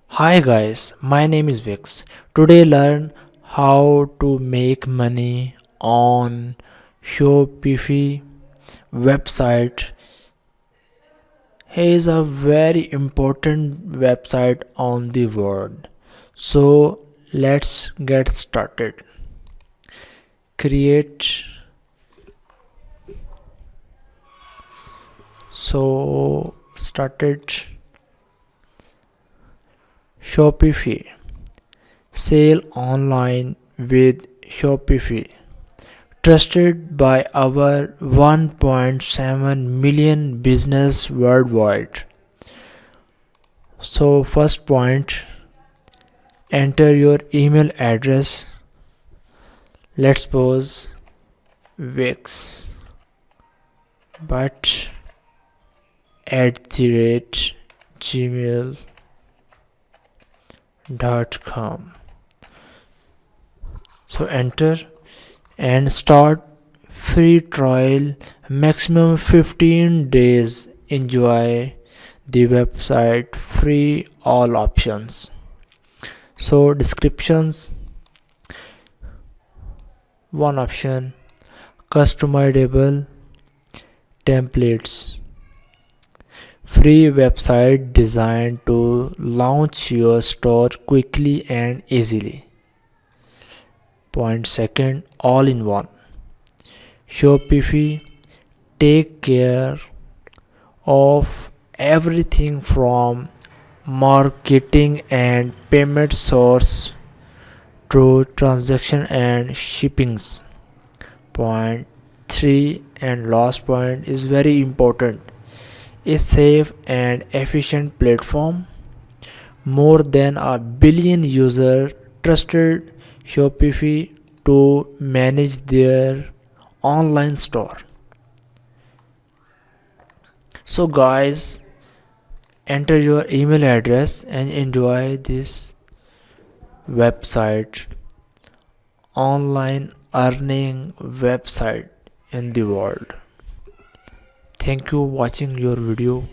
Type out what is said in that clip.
Hi guys, my name is Vix. Today learn how to make money on Shopify website. Here is a very important website on the world. So let's get started. Create so started Shopify. Sell online with Shopify. Trusted by over 1.7 million business worldwide. So first point, enter your email address. Let's suppose Wix but @gmail.com. So enter and start free trial, maximum 15 days. Enjoy the website free, all options. So descriptions, one option, customizable templates, free website designed to launch your store quickly and easily. Point second, all in one. Shopify take care of everything from marketing and payment source to transaction and shippings. Point 3 and last point is very important, a safe and efficient platform. More than a billion users trusted Shopify to manage their online store. So guys, enter your email address and enjoy this website, online earning website in the world. Thank you watching your video.